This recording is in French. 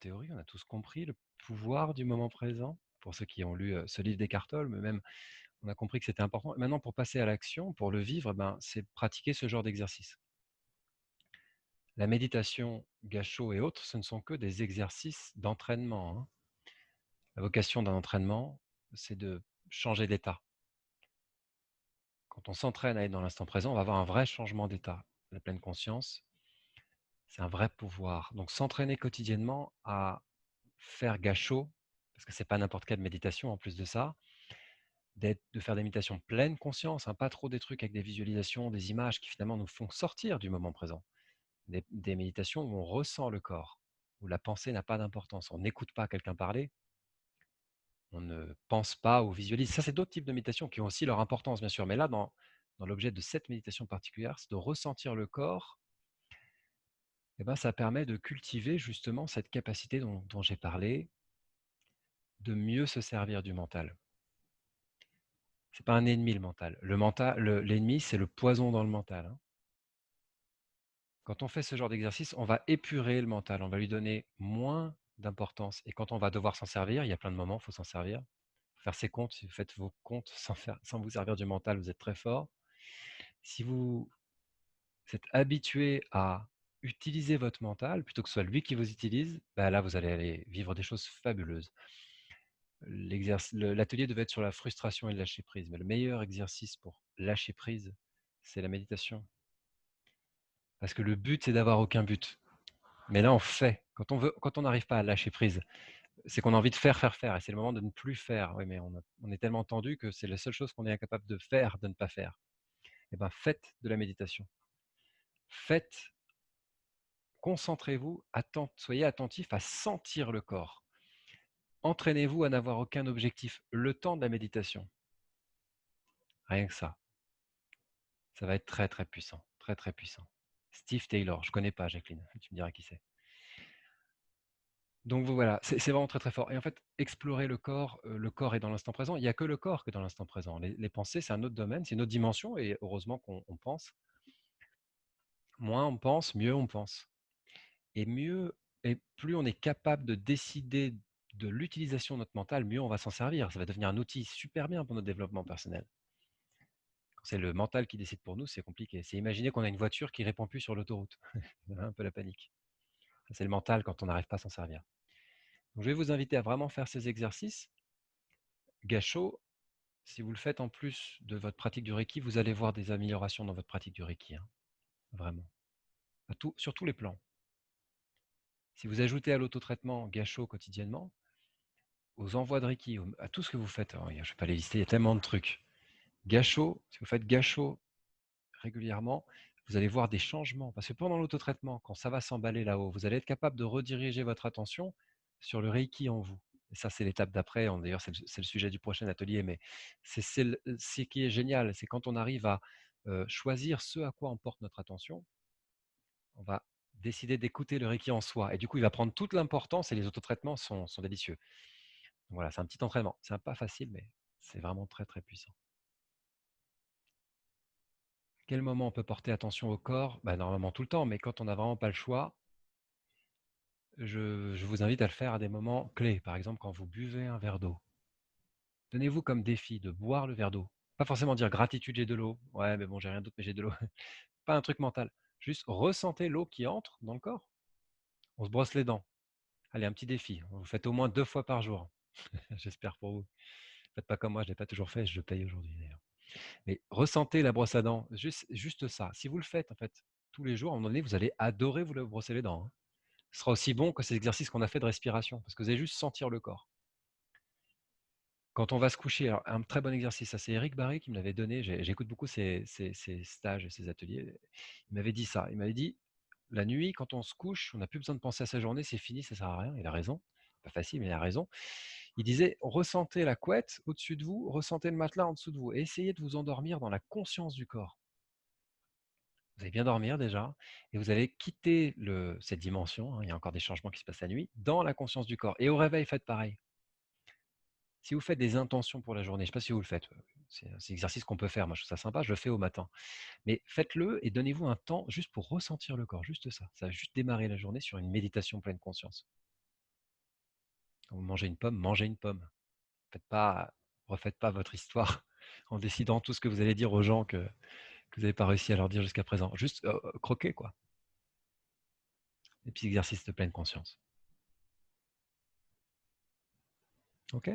théorie, on a tous compris le pouvoir du moment présent. Pour ceux qui ont lu ce livre d'Eckhart Tolle, mais même on a compris que c'était important. Maintenant, pour passer à l'action, pour le vivre, ben, c'est pratiquer ce genre d'exercice. La méditation, gachot et autres, ce ne sont que des exercices d'entraînement, hein. La vocation d'un entraînement, c'est de changer d'état. Quand on s'entraîne à être dans l'instant présent, on va avoir un vrai changement d'état. La pleine conscience, c'est un vrai pouvoir. Donc s'entraîner quotidiennement à faire gachot, parce que c'est pas n'importe quelle méditation en plus de ça, de faire des méditations pleine conscience, hein, pas trop des trucs avec des visualisations, des images qui finalement nous font sortir du moment présent. Des méditations où on ressent le corps, où la pensée n'a pas d'importance. On n'écoute pas quelqu'un parler, on ne pense pas ou visualise. Ça, c'est d'autres types de méditations qui ont aussi leur importance, bien sûr. Mais là, dans l'objet de cette méditation particulière, c'est de ressentir le corps. Et ben, ça permet de cultiver justement cette capacité dont j'ai parlé, de mieux se servir du mental. C'est pas un ennemi le mental. L'ennemi, c'est le poison dans le mental, hein. Quand on fait ce genre d'exercice, on va épurer le mental, on va lui donner moins d'importance. Et quand on va devoir s'en servir, il y a plein de moments, il faut s'en servir. Faut faire ses comptes, si vous faites vos comptes sans vous servir du mental, vous êtes très fort. Si vous êtes habitué à utiliser votre mental, plutôt que ce soit lui qui vous utilise, bah là, vous allez aller vivre des choses fabuleuses. L'atelier devait être sur la frustration et le lâcher prise, mais le meilleur exercice pour lâcher prise, c'est la méditation. Parce que le but, c'est d'avoir aucun but. Mais là, on fait. Quand on n'arrive pas à lâcher prise, c'est qu'on a envie de faire, faire, faire. Et c'est le moment de ne plus faire. Oui, mais on est tellement tendu que c'est la seule chose qu'on est incapable de faire, de ne pas faire. Eh bien, faites de la méditation. Faites, concentrez-vous, soyez attentif à sentir le corps. Entraînez-vous à n'avoir aucun objectif le temps de la méditation. Rien que ça. Ça va être très, très puissant. Très, très puissant. Steve Taylor, je ne connais pas, Jacqueline. Tu me diras qui c'est. Donc voilà, c'est vraiment très, très fort. Et en fait, explorer le corps est dans l'instant présent. Il n'y a que le corps qui est dans l'instant présent. Les pensées, c'est un autre domaine, c'est une autre dimension et heureusement qu'on pense. Moins on pense, mieux on pense. Et mieux et plus on est capable de décider de l'utilisation de notre mental, mieux on va s'en servir. Ça va devenir un outil super bien pour notre développement personnel. Quand c'est le mental qui décide pour nous, c'est compliqué. C'est imaginer qu'on a une voiture qui répond plus sur l'autoroute. Un peu la panique. Ça, c'est le mental quand on n'arrive pas à s'en servir. Donc, je vais vous inviter à vraiment faire ces exercices. Gachot, si vous le faites en plus de votre pratique du Reiki, vous allez voir des améliorations dans votre pratique du Reiki, hein, vraiment, sur tous les plans. Si vous ajoutez à l'autotraitement Gachot quotidiennement, aux envois de Reiki, à tout ce que vous faites, alors, je ne vais pas les lister, il y a tellement de trucs. Gachot, si vous faites Gachot régulièrement, vous allez voir des changements. Parce que pendant l'autotraitement, quand ça va s'emballer là-haut, vous allez être capable de rediriger votre attention sur le Reiki en vous. Et ça, c'est l'étape d'après. D'ailleurs, c'est le sujet du prochain atelier. Mais ce qui est génial, c'est quand on arrive à choisir ce à quoi on porte notre attention, on va décider d'écouter le Reiki en soi. Et du coup, il va prendre toute l'importance et les autotraitements sont délicieux. Donc voilà, c'est un petit entraînement. C'est pas facile, mais c'est vraiment très, très puissant. Quel moment on peut porter attention au corps? Bah, normalement tout le temps, mais quand on n'a vraiment pas le choix, je vous invite à le faire à des moments clés. Par exemple, quand vous buvez un verre d'eau. Donnez-vous comme défi de boire le verre d'eau. Pas forcément dire gratitude, j'ai de l'eau. Ouais, mais bon, j'ai rien d'autre, mais j'ai de l'eau. Pas un truc mental. Juste ressentez l'eau qui entre dans le corps. On se brosse les dents. Allez, un petit défi. Vous le faites au moins 2 fois par jour. J'espère pour vous. Faites pas comme moi, je ne l'ai pas toujours fait, je le paye aujourd'hui d'ailleurs. Mais ressentez la brosse à dents, juste ça. Si vous le faites en fait tous les jours, à un moment donné, vous allez adorer vous brosser les dents, hein. Ce sera aussi bon que ces exercices qu'on a fait de respiration, parce que vous allez juste sentir le corps. Quand on va se coucher, alors un très bon exercice, ça c'est Eric Barré qui me l'avait donné, j'écoute beaucoup ses stages et ses ateliers. Il m'avait dit ça, il m'avait dit, la nuit, quand on se couche, on n'a plus besoin de penser à sa journée, c'est fini, ça sert à rien. Il a raison, pas facile, mais il a raison. Il disait, ressentez la couette au-dessus de vous, ressentez le matelas en dessous de vous, et essayez de vous endormir dans la conscience du corps. Vous allez bien dormir déjà, et vous allez quitter cette dimension, hein, il y a encore des changements qui se passent la nuit, dans la conscience du corps. Et au réveil, faites pareil. Si vous faites des intentions pour la journée, je ne sais pas si vous le faites, c'est un exercice qu'on peut faire, moi je trouve ça sympa, je le fais au matin. Mais faites-le et donnez-vous un temps juste pour ressentir le corps, juste ça. Ça va juste démarrer la journée sur une méditation pleine conscience. Quand vous mangez une pomme, mangez une pomme. Faites pas refaites pas votre histoire en décidant tout ce que vous allez dire aux gens que vous avez pas réussi à leur dire jusqu'à présent. Juste, croquez quoi. Des petits exercices de pleine conscience. OK?